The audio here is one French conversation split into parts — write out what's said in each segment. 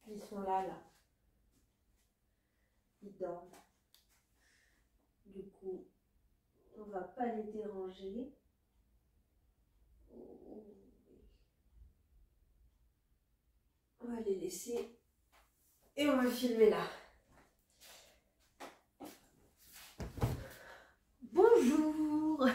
Ils sont là. Ils dorment. Du coup, on va pas les déranger. On va les laisser et on va filmer là. Bonjour,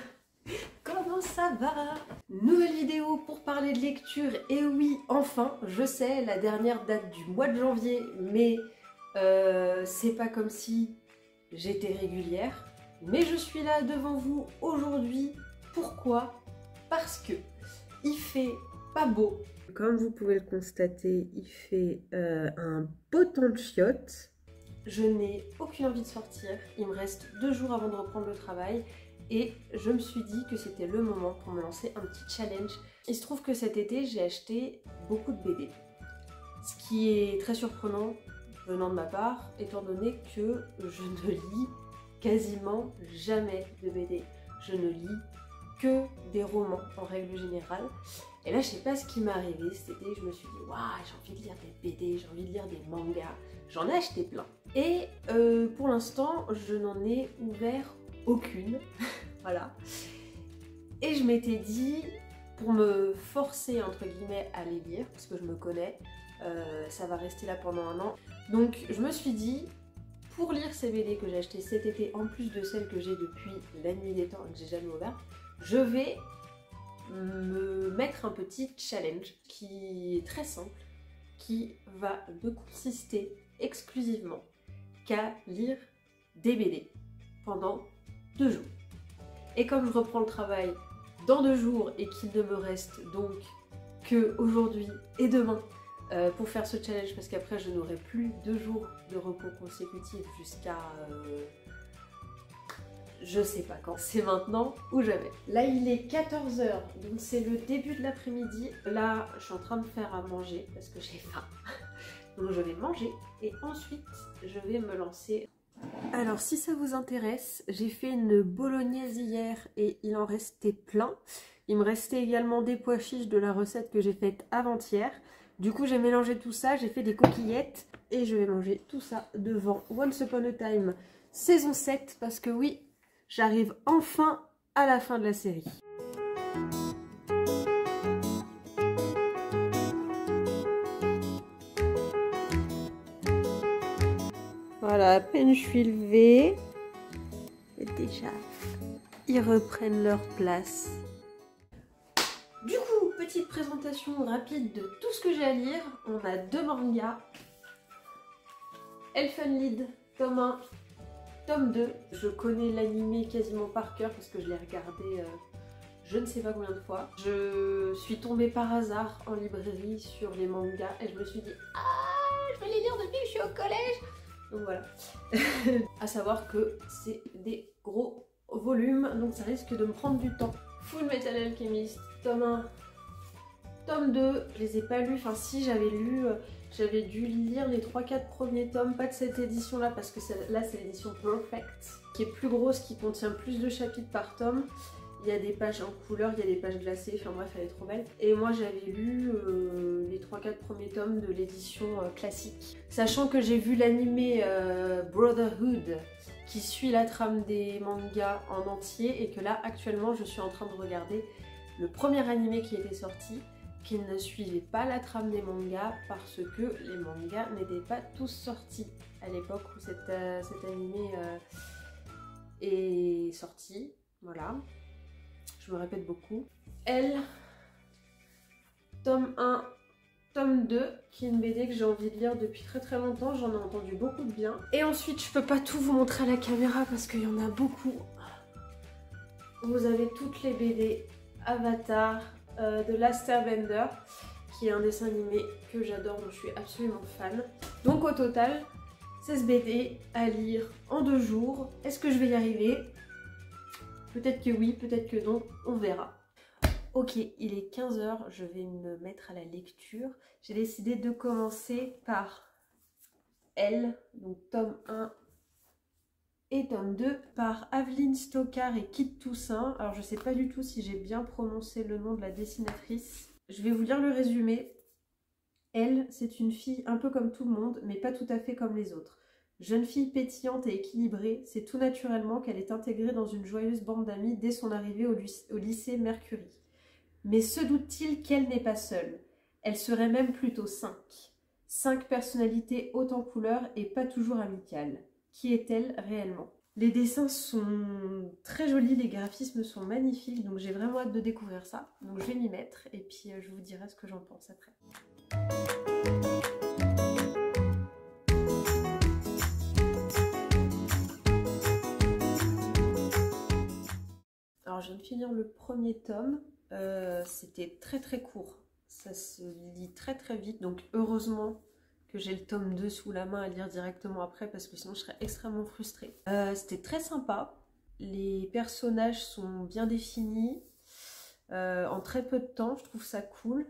comment ça va? Nouvelle vidéo pour parler de lecture. Et oui, enfin, je sais, la dernière date du mois de janvier, mais c'est pas comme si j'étais régulière. Mais je suis là devant vous aujourd'hui. Pourquoi? Parce que il fait pas beau. Comme vous pouvez le constater, il fait un beau temps de chiottes. Je n'ai aucune envie de sortir. Il me reste 2 jours avant de reprendre le travail. Et je me suis dit que c'était le moment pour me lancer un petit challenge. Il se trouve que cet été, j'ai acheté beaucoup de BD. Ce qui est très surprenant venant de ma part, étant donné que je ne lis quasiment jamais de BD. Je ne lis que des romans en règle générale. Et là, je sais pas ce qui m'est arrivé cet été, je me suis dit, waouh, j'ai envie de lire des BD, j'ai envie de lire des mangas. J'en ai acheté plein. Et pour l'instant, je n'en ai ouvert aucune. Voilà. Et je m'étais dit, pour me forcer, entre guillemets, à les lire, parce que je me connais, ça va rester là pendant 1 an. Donc, je me suis dit, pour lire ces BD que j'ai achetées cet été, en plus de celles que j'ai depuis la nuit des temps et que j'ai jamais ouvertes, je vais me mettre un petit challenge qui est très simple, qui va ne consister exclusivement qu'à lire des BD pendant 2 jours. Et comme je reprends le travail dans 2 jours et qu'il ne me reste donc que aujourd'hui et demain pour faire ce challenge, parce qu'après je n'aurai plus 2 jours de repos consécutifs jusqu'à je sais pas quand, c'est maintenant ou jamais. Là il est 14 h, donc c'est le début de l'après-midi. Là je suis en train de faire à manger parce que j'ai faim. Donc je vais manger et ensuite je vais me lancer. Alors si ça vous intéresse, j'ai fait une bolognaise hier et il en restait plein. Il me restait également des pois chiches de la recette que j'ai faite avant-hier. Du coup j'ai mélangé tout ça, j'ai fait des coquillettes et je vais manger tout ça devant Once Upon a Time saison 7 parce que oui, j'arrive enfin à la fin de la série. Voilà, à peine je suis levée, et déjà, ils reprennent leur place. Du coup, petite présentation rapide de tout ce que j'ai à lire. On a 2 mangas. Elfenlied, tome 1, tome 2. Je connais l'anime quasiment par cœur parce que je l'ai regardé je ne sais pas combien de fois. Je suis tombée par hasard en librairie sur les mangas et je me suis dit « Ah, je vais les lire depuis que je suis au collège !» Donc voilà. À savoir que c'est des gros volumes, donc ça risque de me prendre du temps. Full Metal Alchemist, tome 1, tome 2, je les ai pas lus, enfin si j'avais lu, j'avais dû lire les 3-4 premiers tomes, pas de cette édition là parce que là c'est l'édition Perfect, qui est plus grosse, qui contient plus de chapitres par tome. Il y a des pages en couleur, il y a des pages glacées, enfin bref, elle est trop belle. Et moi j'avais lu les 3-4 premiers tomes de l'édition classique. Sachant que j'ai vu l'animé Brotherhood, qui suit la trame des mangas en entier, et que là actuellement je suis en train de regarder le premier animé qui était sorti, qui ne suivait pas la trame des mangas, parce que les mangas n'étaient pas tous sortis à l'époque où cet animé est sorti. Voilà. Je me répète beaucoup. Elle, tome 1, tome 2, qui est une BD que j'ai envie de lire depuis très longtemps, j'en ai entendu beaucoup de bien. Et ensuite, je peux pas tout vous montrer à la caméra parce qu'il y en a beaucoup. Vous avez toutes les BD Avatar, de Last Airbender, qui est un dessin animé que j'adore, dont je suis absolument fan. Donc au total, 16 BD à lire en 2 jours. Est-ce que je vais y arriver ? Peut-être que oui, peut-être que non, on verra. Ok, il est 15 h, je vais me mettre à la lecture. J'ai décidé de commencer par Elle, donc tome 1 et tome 2, par Aveline Stockard et Kit Toussaint. Alors je sais pas du tout si j'ai bien prononcé le nom de la dessinatrice. Je vais vous lire le résumé. Elle, c'est une fille un peu comme tout le monde, mais pas tout à fait comme les autres. Jeune fille pétillante et équilibrée, c'est tout naturellement qu'elle est intégrée dans une joyeuse bande d'amis dès son arrivée au lycée Mercury. Mais se doute-t-il qu'elle n'est pas seule? Elle serait même plutôt 5. 5 personnalités hautes en couleurs et pas toujours amicales. Qui est-elle réellement? Les dessins sont très jolis, les graphismes sont magnifiques, donc j'ai vraiment hâte de découvrir ça. Donc je vais m'y mettre et puis je vous dirai ce que j'en pense après. Alors je viens de finir le premier tome, c'était très très court, ça se lit très très vite, donc heureusement que j'ai le tome 2 sous la main à lire directement après parce que sinon je serais extrêmement frustrée. C'était très sympa, les personnages sont bien définis, en très peu de temps, je trouve ça cool.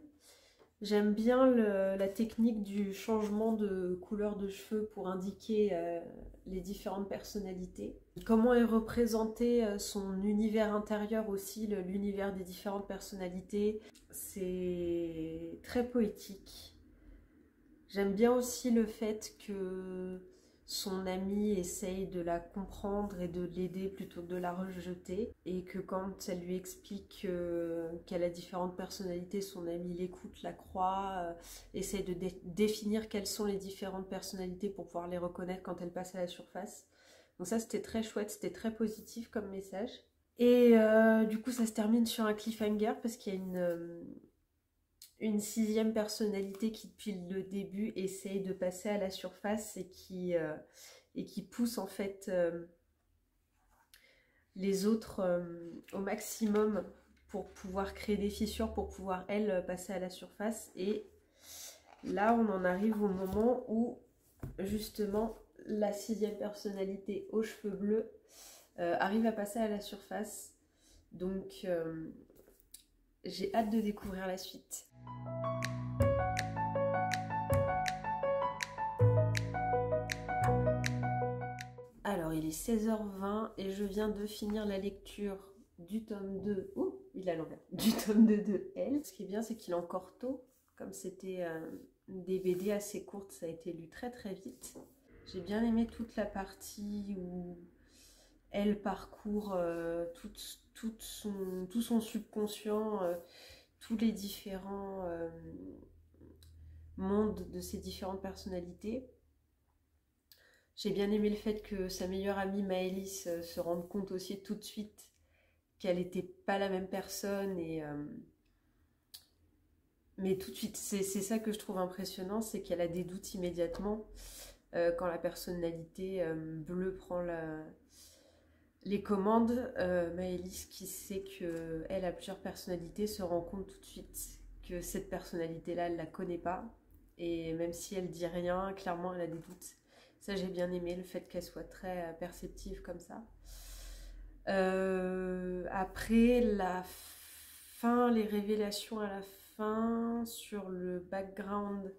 J'aime bien la technique du changement de couleur de cheveux pour indiquer les différentes personnalités. Comment est représenté son univers intérieur aussi, l'univers des différentes personnalités. C'est très poétique. J'aime bien aussi le fait que son amie essaye de la comprendre et de l'aider plutôt que de la rejeter. Et que quand elle lui explique qu'elle a différentes personnalités, son amie l'écoute, la croit, essaye de définir quelles sont les différentes personnalités pour pouvoir les reconnaître quand elles passent à la surface. Donc ça c'était très chouette, c'était très positif comme message. Et du coup ça se termine sur un cliffhanger parce qu'il y a une 6e personnalité qui depuis le début essaye de passer à la surface et qui pousse en fait les autres au maximum pour pouvoir créer des fissures, pour pouvoir elle passer à la surface. Et là on en arrive au moment où justement la 6e personnalité aux cheveux bleus arrive à passer à la surface. Donc j'ai hâte de découvrir la suite. Alors il est 16h20 et je viens de finir la lecture du tome 2, il est à l'envers, du tome 2 de Elle. Ce qui est bien c'est qu'il est encore tôt, comme c'était des BD assez courtes, ça a été lu très très vite. J'ai bien aimé toute la partie où elle parcourt tout son subconscient, tous les différents mondes de ses différentes personnalités. J'ai bien aimé le fait que sa meilleure amie Maëlys se rende compte aussi tout de suite qu'elle n'était pas la même personne. Mais tout de suite, c'est ça que je trouve impressionnant, c'est qu'elle a des doutes immédiatement quand la personnalité bleue prend les commandes. Maëlys, qui sait qu'elle a plusieurs personnalités, se rend compte tout de suite que cette personnalité-là, elle ne la connaît pas. Et même si elle dit rien, clairement, elle a des doutes. Ça, j'ai bien aimé, le fait qu'elle soit très perceptive comme ça. Après, la fin, les révélations à la fin sur le background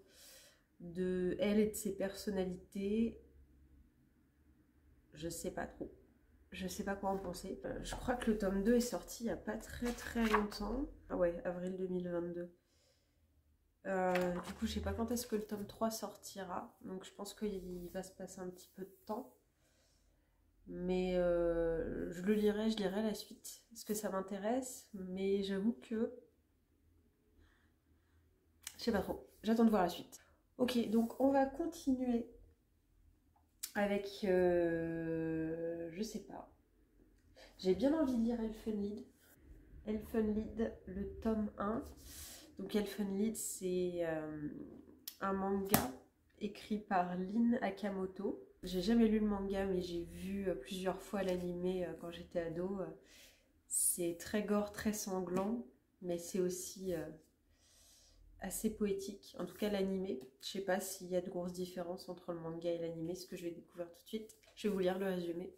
de elle et de ses personnalités, je sais pas trop. Je sais pas quoi en penser. Je crois que le tome 2 est sorti il n'y a pas très très longtemps. Ah ouais, avril 2022. Du coup, je sais pas quand est-ce que le tome 3 sortira. Donc je pense qu'il va se passer un petit peu de temps. Mais je lirai la suite. Parce que ça m'intéresse. Mais j'avoue que... je sais pas trop. J'attends de voir la suite. Ok, donc on va continuer avec... je sais pas. J'ai bien envie de lire Elfenlied. Elfenlied, le tome 1. Donc Elfenlied, c'est un manga écrit par Lin Akamoto. J'ai jamais lu le manga, mais j'ai vu plusieurs fois l'animé quand j'étais ado. C'est très gore, très sanglant, mais c'est aussi assez poétique. En tout cas, l'animé. Je sais pas s'il y a de grosses différences entre le manga et l'animé, ce que je vais découvrir tout de suite. Je vais vous lire le résumé.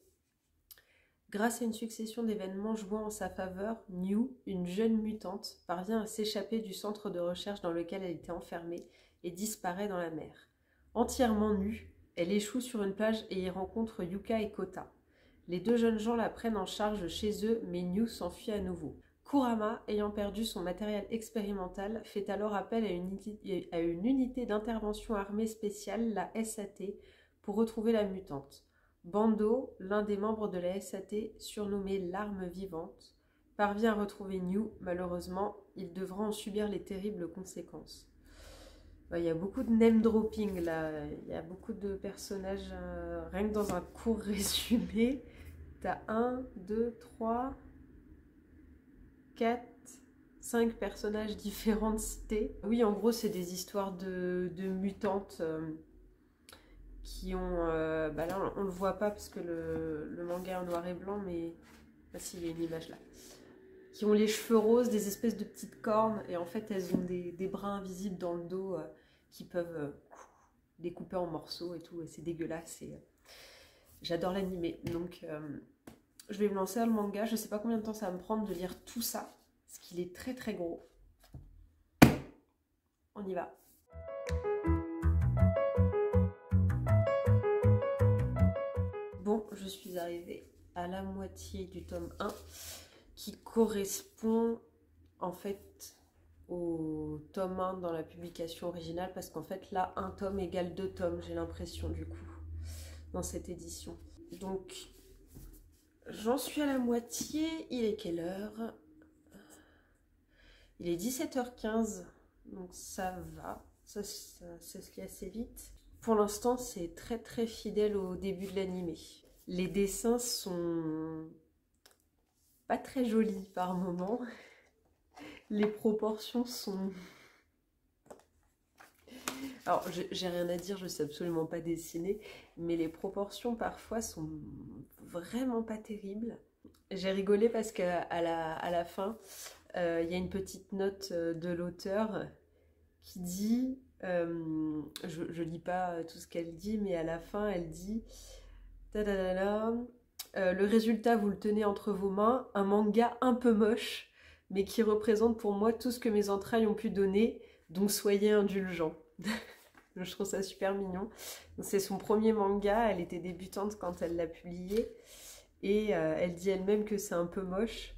Grâce à une succession d'événements jouant en sa faveur, New, une jeune mutante, parvient à s'échapper du centre de recherche dans lequel elle était enfermée et disparaît dans la mer. Entièrement nue, elle échoue sur une plage et y rencontre Yuka et Kota. Les deux jeunes gens la prennent en charge chez eux, mais New s'enfuit à nouveau. Kurama, ayant perdu son matériel expérimental, fait alors appel à une unité d'intervention armée spéciale, la SAT, pour retrouver la mutante. Bando, l'un des membres de la SAT, surnommé l'arme vivante, parvient à retrouver New. Malheureusement, il devra en subir les terribles conséquences. Il y a beaucoup de name dropping là, il y a beaucoup de personnages, rien que dans un court résumé, t'as 1, 2, 3, 4, 5 personnages différents cités. Oui, en gros, c'est des histoires de mutantes qui ont... bah là, on le voit pas parce que le manga est en noir et blanc, mais... Ah si, il y a une image là. Qui ont les cheveux roses, des espèces de petites cornes, et en fait, elles ont des bras invisibles dans le dos qui peuvent découper en morceaux et tout, et c'est dégueulasse. Et, j'adore l'animé, donc je vais me lancer dans le manga. Je sais pas combien de temps ça va me prendre de lire tout ça, parce qu'il est très très gros. On y va. Bon, je suis arrivée à la moitié du tome 1, qui correspond en fait au tome 1 dans la publication originale, parce qu'en fait là, un tome égale 2 tomes, j'ai l'impression du coup, dans cette édition. Donc, j'en suis à la moitié. Il est quelle heure? Il est 17h15, donc ça va, ça se lit assez vite. Pour l'instant, c'est très très fidèle au début de l'animé. Les dessins sont pas très jolis par moments. Les proportions sont... Alors, j'ai rien à dire, je sais absolument pas dessiner, mais les proportions parfois sont vraiment pas terribles. J'ai rigolé parce qu'à la fin, il y a une petite note de l'auteur qui dit, je lis pas tout ce qu'elle dit, mais à la fin, elle dit... le résultat, vous le tenez entre vos mains, un manga un peu moche, mais qui représente pour moi tout ce que mes entrailles ont pu donner, donc soyez indulgents. Je trouve ça super mignon. C'est son premier manga, elle était débutante quand elle l'a publié, et elle dit elle-même que c'est un peu moche.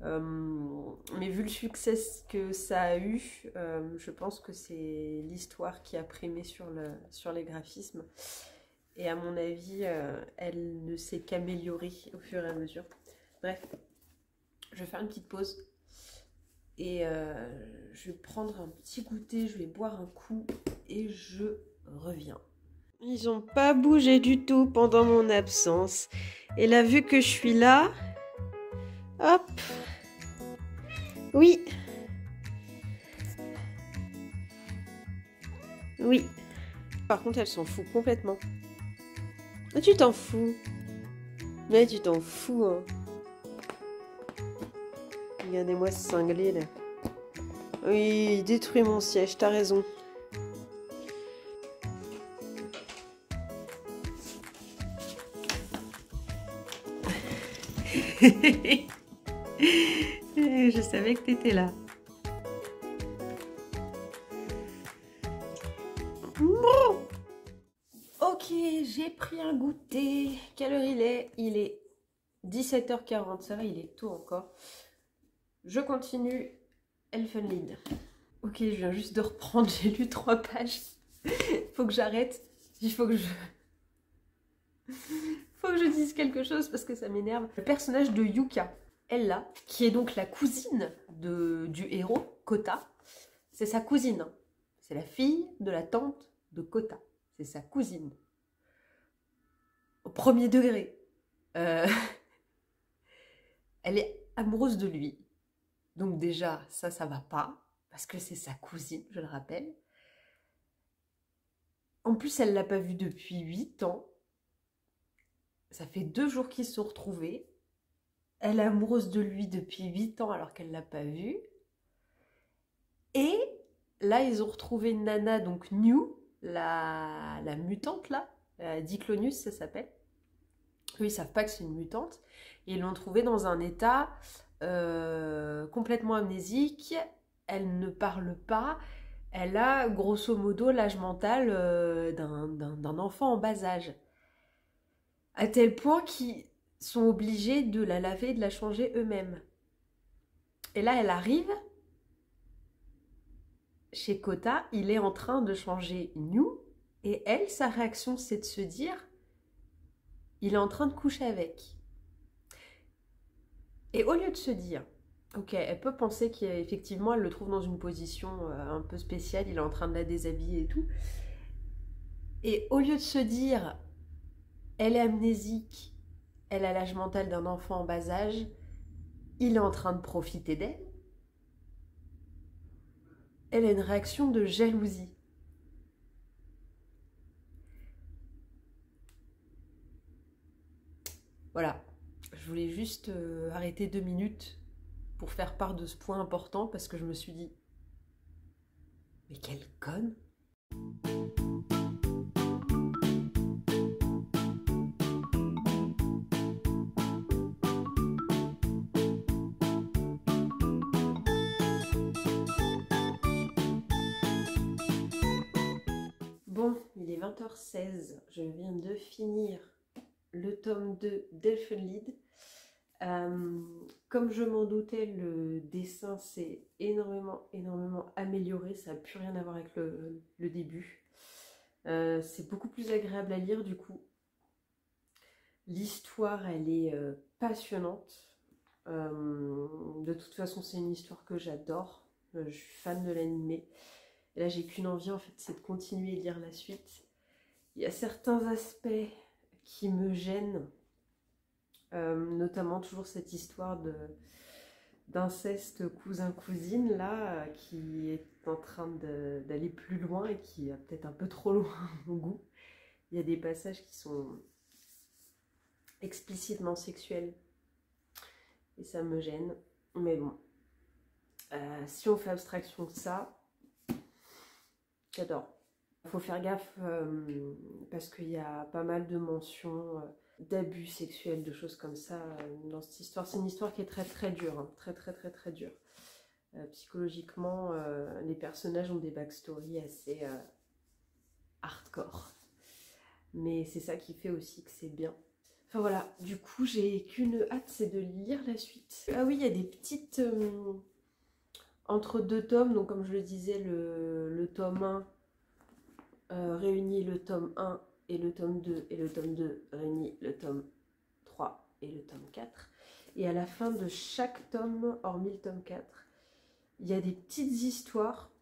Mais vu le succès que ça a eu, je pense que c'est l'histoire qui a primé sur les graphismes. Et à mon avis, elle ne s'est qu'améliorée au fur et à mesure. Bref, je vais faire une petite pause. Et je vais prendre un petit goûter, je vais boire un coup et je reviens. Ils n'ont pas bougé du tout pendant mon absence. Et là, vu que je suis là, hop, oui, oui. Par contre, elle s'en fout complètement. Ah, tu t'en fous. Mais tu t'en fous, hein. Regardez-moi ce cinglé, là. Oui, il détruit mon siège, t'as raison. Je savais que t'étais là. Bon. Ok, j'ai pris un goûter. Quelle heure il est? Il est 17h40, ça va, il est tôt encore. Je continue Elfenlied. Ok, je viens juste de reprendre, j'ai lu 3 pages. Faut que j'arrête. Il faut que je... Faut que je dise quelque chose parce que ça m'énerve. Le personnage de Yuka, elle là, qui est donc la cousine du héros, Kota, c'est sa cousine. C'est la fille de la tante de Kota. C'est sa cousine. Au premier degré. Elle est amoureuse de lui. Donc déjà, ça va pas. Parce que c'est sa cousine, je le rappelle. En plus, elle l'a pas vu depuis 8 ans. Ça fait 2 jours qu'ils se sont retrouvés. Elle est amoureuse de lui depuis 8 ans alors qu'elle l'a pas vu. Et là, ils ont retrouvé Nana, donc New, la mutante là. Diclonius, ça s'appelle. Eux, ils savent pas que c'est une mutante. Et ils l'ont trouvée dans un état complètement amnésique. Elle ne parle pas. Elle a grosso modo l'âge mental d'un enfant en bas âge. À tel point qu'ils sont obligés de la laver et de la changer eux-mêmes. Et là, elle arrive chez Kota, il est en train de changer New, et elle, sa réaction, c'est de se dire, il est en train de coucher avec. Et au lieu de se dire, ok, elle peut penser qu'effectivement, elle le trouve dans une position un peu spéciale, il est en train de la déshabiller et tout. Et au lieu de se dire, elle est amnésique, elle a l'âge mental d'un enfant en bas âge, il est en train de profiter d'elle, elle a une réaction de jalousie. Voilà, je voulais juste arrêter 2 minutes pour faire part de ce point important parce que je me suis dit, mais quelle conne! Bon, il est 20h16, je viens de finir le tome 2 d'Elfenlied. Comme je m'en doutais, le dessin s'est énormément amélioré, ça n'a plus rien à voir avec le début. C'est beaucoup plus agréable à lire du coup. L'histoire, elle est passionnante. De toute façon, c'est une histoire que j'adore. Je suis fan de l'animé. Et là, j'ai qu'une envie, en fait, c'est de continuer à lire la suite. Il y a certains aspects qui me gênent, notamment toujours cette histoire d'inceste cousin-cousine, là, qui est en train d'aller plus loin et qui est peut-être un peu trop loin à mon goût. Il y a des passages qui sont explicitement sexuels et ça me gêne. Mais bon, si on fait abstraction de ça, j'adore. Il faut faire gaffe parce qu'il y a pas mal de mentions d'abus sexuels, de choses comme ça dans cette histoire. C'est une histoire qui est très dure, hein, très dure. Psychologiquement, les personnages ont des backstories assez hardcore. Mais c'est ça qui fait aussi que c'est bien. Enfin voilà, du coup j'ai qu'une hâte, c'est de lire la suite. Ah oui, il y a des petites... entre 2 tomes, donc comme je le disais, le tome 1 réunit le tome 1 et le tome 2, et le tome 2 réunit le tome 3 et le tome 4. Et à la fin de chaque tome, hormis le tome 4, il y a des petites histoires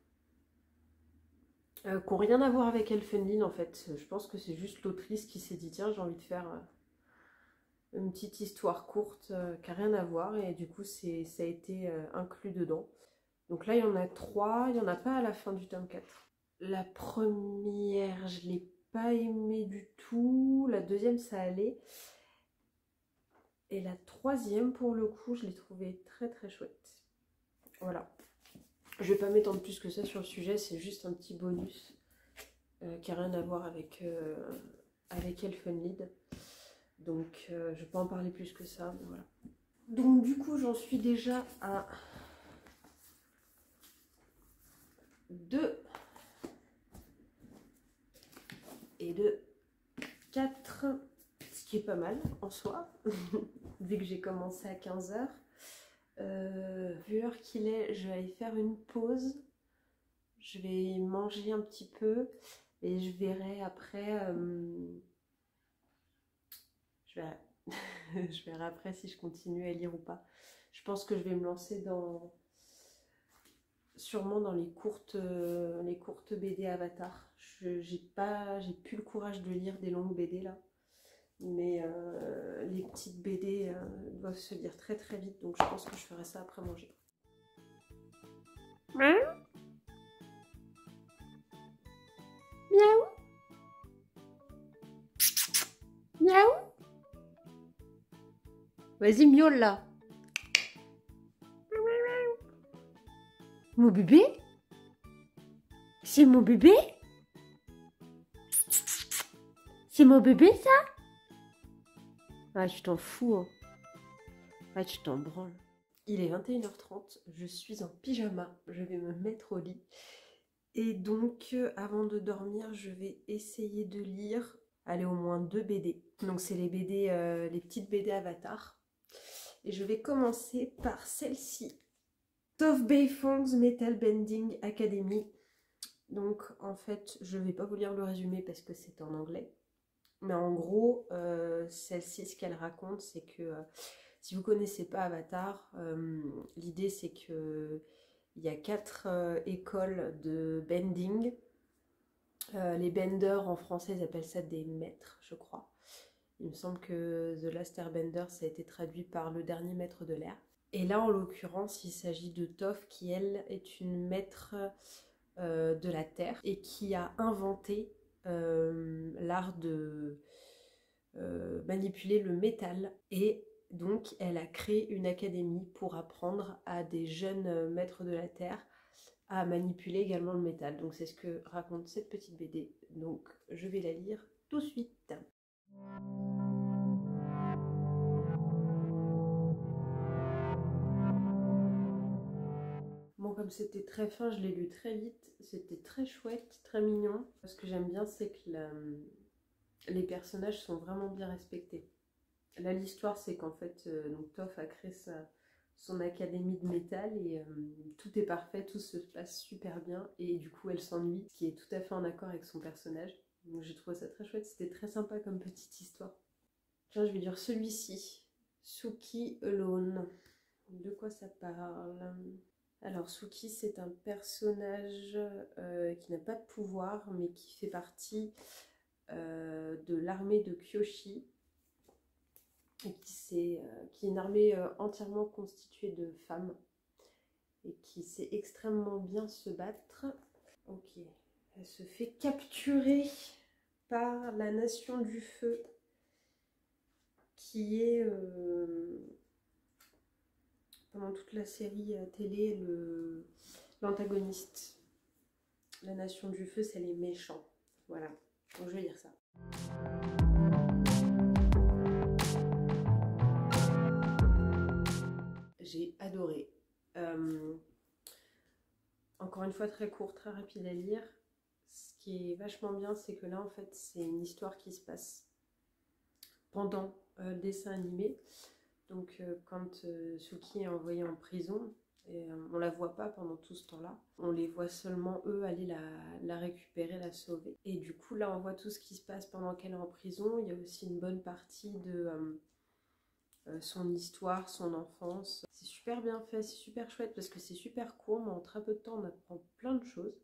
qui n'ont rien à voir avec Elfenlied en fait. Je pense que c'est juste l'autrice qui s'est dit tiens, j'ai envie de faire une petite histoire courte qui n'a rien à voir, et du coup ça a été inclus dedans. Donc là il y en a 3, il n'y en a pas à la fin du tome 4. La première, je ne l'ai pas aimée du tout. La deuxième, ça allait. Et la troisième, pour le coup, je l'ai trouvée très chouette. Voilà. Je ne vais pas m'étendre plus que ça sur le sujet. C'est juste un petit bonus qui n'a rien à voir avec Elfenlied. Donc, je ne vais pas en parler plus que ça. Mais voilà. Donc, du coup, j'en suis déjà à 2... et de 4, ce qui est pas mal en soi, vu que j'ai commencé à 15h. Vu l'heure qu'il est, je vais aller faire une pause, je vais manger un petit peu et je verrai après, je verrai après si je continue à lire ou pas. Je pense que je vais me lancer sûrement dans les courtes BD Avatar. J'ai plus le courage de lire des longues BD là, mais les petites BD doivent se lire très vite, donc je pense que je ferai ça après manger. Miaou. Miaou. Vas-y, miaule là. Mon bébé? C'est mon bébé? C'est mon bébé ça? Ah, tu t'en fous, hein. Ah, tu t'en branles. Il est 21h30, je suis en pyjama, je vais me mettre au lit. Et donc, avant de dormir, je vais essayer de lire, allez, au moins 2 BD. Donc c'est les BD, les petites BD Avatar. Et je vais commencer par celle-ci. Toph Beifong's Metal Bending Academy. Donc en fait, je vais pas vous lire le résumé parce que c'est en anglais. Mais en gros, celle-ci, ce qu'elle raconte, c'est que si vous connaissez pas Avatar, l'idée c'est que il y a 4 écoles de bending. Les benders en français, ils appellent ça des maîtres, je crois. Il me semble que The Last Airbender, ça a été traduit par le dernier maître de l'air. Et là, en l'occurrence, il s'agit de Toph, qui elle est une maître de la terre et qui a inventé l'art de manipuler le métal. Et donc, elle a créé une académie pour apprendre à des jeunes maîtres de la terre à manipuler également le métal. Donc, c'est ce que raconte cette petite BD. Donc, je vais la lire tout de suite. Bon, comme c'était très fin, je l'ai lu très vite. C'était très chouette, très mignon. Ce que j'aime bien, c'est que les personnages sont vraiment bien respectés. Là, l'histoire, c'est qu'en fait, donc Toph a créé son académie de métal et tout est parfait, tout se passe super bien. Et du coup, elle s'ennuie, ce qui est tout à fait en accord avec son personnage. Donc, j'ai trouvé ça très chouette. C'était très sympa comme petite histoire. Tiens, je vais lire celui-ci. Suki Alone. De quoi ça parle? Alors, Suki, c'est un personnage qui n'a pas de pouvoir, mais qui fait partie de l'armée de Kyoshi, et qui est une armée entièrement constituée de femmes, et qui sait extrêmement bien se battre. Ok, elle se fait capturer par la Nation du Feu, qui est... pendant toute la série télé, l'antagoniste. La Nation du Feu, c'est les méchants. Voilà, donc je vais lire ça. J'ai adoré. Encore une fois, très court, très rapide à lire. Ce qui est vachement bien, c'est que là, en fait, c'est une histoire qui se passe pendant le dessin animé. Donc quand Suki est envoyée en prison, et, on la voit pas pendant tout ce temps-là. On les voit seulement eux aller la récupérer, la sauver. Et du coup là on voit tout ce qui se passe pendant qu'elle est en prison. Il y a aussi une bonne partie de son histoire, son enfance. C'est super bien fait, c'est super chouette parce que c'est super court, mais en très peu de temps on apprend plein de choses.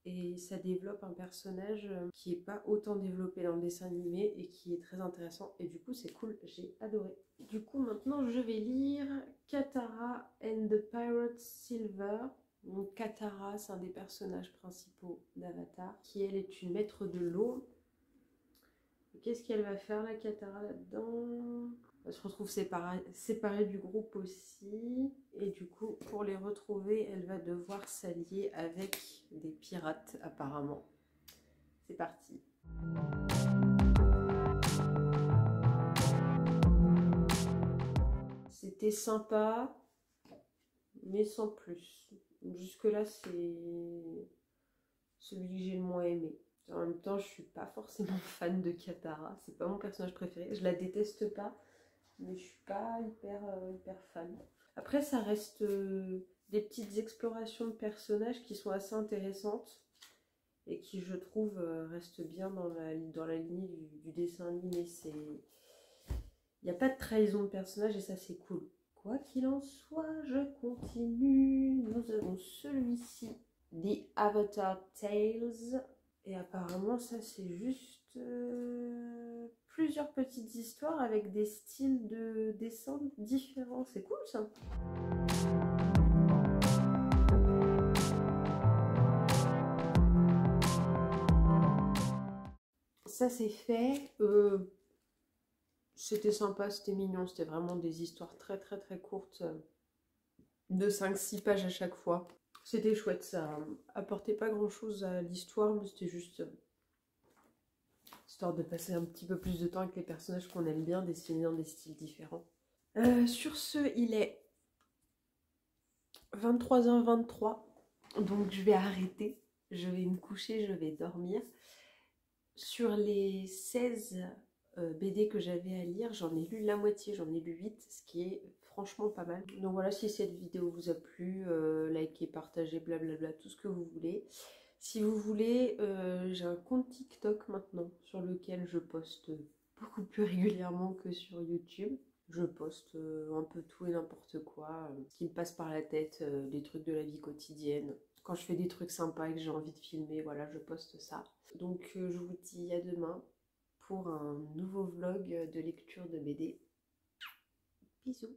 Et ça développe un personnage qui n'est pas autant développé dans le dessin animé et qui est très intéressant. Et du coup, c'est cool, j'ai adoré. Du coup, maintenant, je vais lire Katara and the Pirate Silver. Donc, Katara, c'est un des personnages principaux d'Avatar, qui elle est une maître de l'eau. Qu'est-ce qu'elle va faire, la Katara, là-dedans? Elle se retrouve séparée du groupe aussi. Et du coup, pour les retrouver, elle va devoir s'allier avec des pirates, apparemment. C'est parti. C'était sympa, mais sans plus. Jusque-là, c'est celui que j'ai le moins aimé. En même temps, je suis pas forcément fan de Katara. C'est pas mon personnage préféré. Je la déteste pas, mais je suis pas hyper fan. Après, ça reste des petites explorations de personnages qui sont assez intéressantes et qui, je trouve, restent bien dans la lignée du dessin animé. Il n'y a pas de trahison de personnage et ça, c'est cool. Quoi qu'il en soit, je continue. Nous avons celui-ci, The Avatar Tales. Et apparemment, ça, c'est juste plusieurs petites histoires avec des styles de dessin différents. C'est cool, ça. Ça, c'est fait. C'était sympa, c'était mignon. C'était vraiment des histoires très courtes, de 5-6 pages à chaque fois. C'était chouette, ça apportait pas grand-chose à l'histoire, mais c'était juste histoire de passer un petit peu plus de temps avec les personnages qu'on aime bien, dessinés dans des styles différents. Sur ce, il est 23h23, donc je vais arrêter. Je vais me coucher, je vais dormir. Sur les 16 BD que j'avais à lire, j'en ai lu la moitié, j'en ai lu 8, ce qui est franchement pas mal. Donc voilà, si cette vidéo vous a plu, likez, partagez, blablabla, tout ce que vous voulez. Si vous voulez, j'ai un compte TikTok maintenant sur lequel je poste beaucoup plus régulièrement que sur YouTube. Je poste un peu tout et n'importe quoi, ce qui me passe par la tête, des trucs de la vie quotidienne. Quand je fais des trucs sympas et que j'ai envie de filmer, voilà, je poste ça. Donc je vous dis à demain pour un nouveau vlog de lecture de BD. Bisous.